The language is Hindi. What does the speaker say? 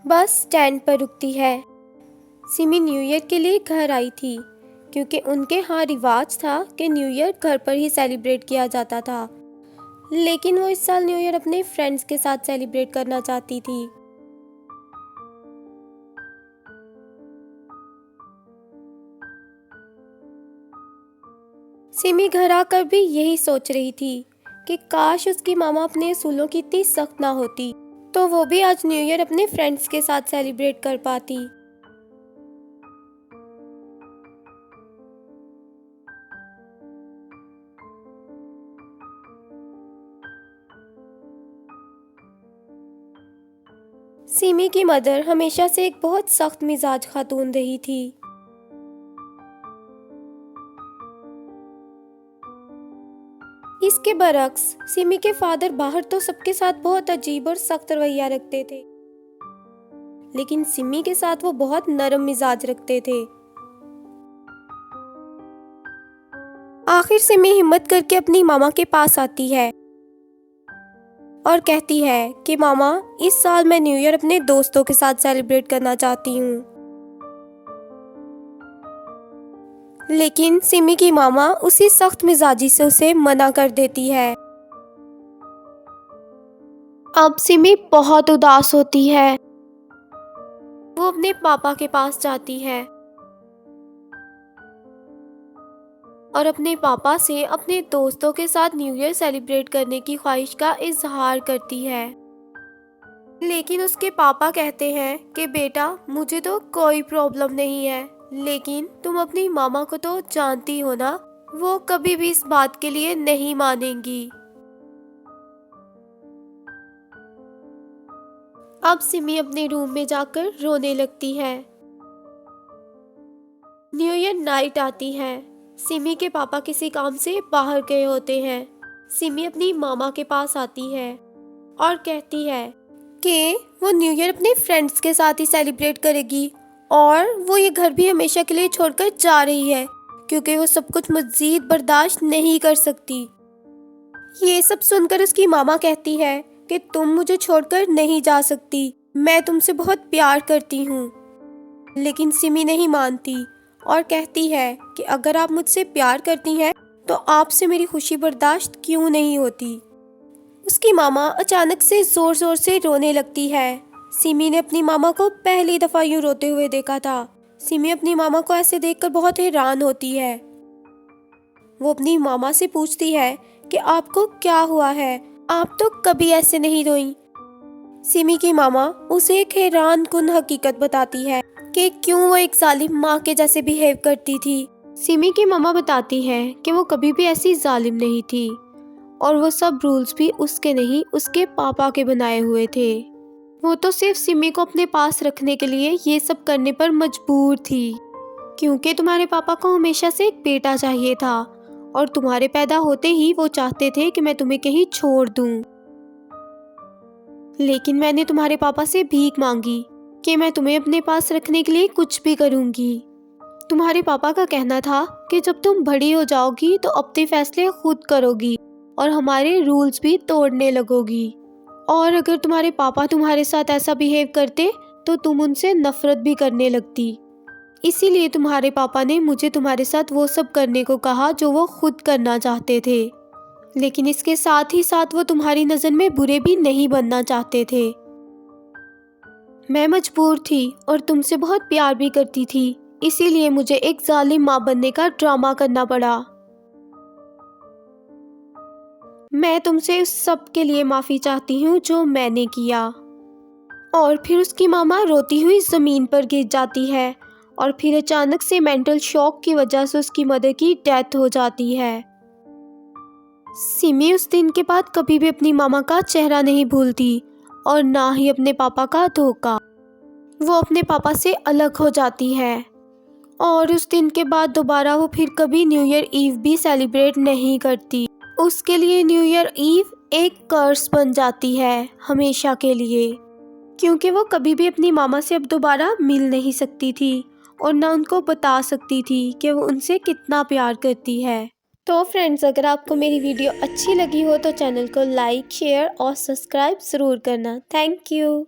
बस स्टैंड पर रुकती है। सिमी न्यू ईयर के लिए घर आई थी क्योंकि उनके यहाँ रिवाज था कि न्यू ईयर घर पर ही सेलिब्रेट किया जाता था, लेकिन वो इस साल न्यू ईयर अपने फ्रेंड्स के साथ सेलिब्रेट करना चाहती थी। सिमी घर आकर भी यही सोच रही थी कि काश उसकी मामा अपने असूलों की इतनी सख्त ना होती तो वो भी आज न्यू ईयर अपने फ्रेंड्स के साथ सेलिब्रेट कर पाती। सिमी की मदर हमेशा से एक बहुत सख्त मिजाज खातून रही थी। इसके बरक्स सिमी के फादर बाहर तो सबके साथ बहुत अजीब और सख्त रवैया रखते थे, लेकिन सिमी के साथ वो बहुत नरम मिजाज रखते थे। आखिर सिमी हिम्मत करके अपनी मामा के पास आती है और कहती है कि मामा, इस साल मैं न्यू ईयर अपने दोस्तों के साथ सेलिब्रेट करना चाहती हूँ। लेकिन सिमी की मामा उसी सख्त मिजाजी से उसे मना कर देती है। अब सिमी बहुत उदास होती है। वो अपने पापा के पास जाती है और अपने पापा से अपने दोस्तों के साथ न्यू ईयर सेलिब्रेट करने की ख्वाहिश का इजहार करती है। लेकिन उसके पापा कहते हैं कि बेटा, मुझे तो कोई प्रॉब्लम नहीं है, लेकिन तुम अपनी मामा को तो जानती हो ना, वो कभी भी इस बात के लिए नहीं मानेंगी। अब सिमी अपने रूम में जाकर रोने लगती है। न्यू ईयर नाइट आती है। सिमी के पापा किसी काम से बाहर गए होते हैं। सिमी अपनी मामा के पास आती है और कहती है कि वो न्यू ईयर अपने फ्रेंड्स के साथ ही सेलिब्रेट करेगी और वो ये घर भी हमेशा के लिए छोड़कर जा रही है क्योंकि वो सब कुछ मज़ीद बर्दाश्त नहीं कर सकती। ये सब सुनकर उसकी मामा कहती है कि तुम मुझे छोड़कर नहीं जा सकती, मैं तुमसे बहुत प्यार करती हूँ। लेकिन सिमी नहीं मानती और कहती है कि अगर आप मुझसे प्यार करती हैं तो आपसे मेरी खुशी बर्दाश्त क्यों नहीं होती। उसकी मामा अचानक से जोर जोर से रोने लगती है। सिमी ने अपनी मामा को पहली दफा यूं रोते हुए देखा था। सिमी अपनी मामा को ऐसे देखकर बहुत हैरान होती है। वो अपनी मामा से पूछती है कि आपको क्या हुआ है, आप तो कभी ऐसे नहीं रोई। सिमी की मामा उसे एक हैरान कुन हकीकत बताती है कि क्यों वो एक जालिम माँ के जैसे बिहेव करती थी। सिमी की मामा बताती है कि वो कभी भी ऐसी जालिम नहीं थी और वो सब रूल्स भी उसके नहीं, उसके पापा के बनाए हुए थे। वो तो सिर्फ सिमी को अपने पास रखने के लिए ये सब करने पर मजबूर थी, क्योंकि तुम्हारे पापा को हमेशा से एक बेटा चाहिए था और तुम्हारे पैदा होते ही वो चाहते थे कि मैं तुम्हें कहीं छोड़ दूं। लेकिन मैंने तुम्हारे पापा से भीख मांगी कि मैं तुम्हें अपने पास रखने के लिए कुछ भी करूंगी। तुम्हारे पापा का कहना था कि जब तुम बड़ी हो जाओगी तो अपने फैसले खुद करोगी और हमारे रूल्स भी तोड़ने लगोगी, और अगर तुम्हारे पापा तुम्हारे साथ ऐसा बिहेव करते तो तुम उनसे नफरत भी करने लगती। इसीलिए तुम्हारे पापा ने मुझे तुम्हारे साथ वो सब करने को कहा जो वो खुद करना चाहते थे, लेकिन इसके साथ ही साथ वो तुम्हारी नज़र में बुरे भी नहीं बनना चाहते थे। मैं मजबूर थी और तुमसे बहुत प्यार भी करती थी, इसीलिए मुझे एक जालिम माँ बनने का ड्रामा करना पड़ा। मैं तुमसे उस सब के लिए माफ़ी चाहती हूँ जो मैंने किया। और फिर उसकी मामा रोती हुई ज़मीन पर गिर जाती है और फिर अचानक से मेंटल शॉक की वजह से उसकी मदर की डेथ हो जाती है। सिमी उस दिन के बाद कभी भी अपनी मामा का चेहरा नहीं भूलती और ना ही अपने पापा का धोखा। वो अपने पापा से अलग हो जाती है और उस दिन के बाद दोबारा वो फिर कभी न्यू ईयर ईव भी सेलिब्रेट नहीं करती। उसके लिए न्यू ईयर ईव एक कर्स बन जाती है हमेशा के लिए, क्योंकि वो कभी भी अपनी मामा से अब दोबारा मिल नहीं सकती थी और ना उनको बता सकती थी कि वो उनसे कितना प्यार करती है। तो फ्रेंड्स, अगर आपको मेरी वीडियो अच्छी लगी हो तो चैनल को लाइक, शेयर और सब्सक्राइब ज़रूर करना। Thank you.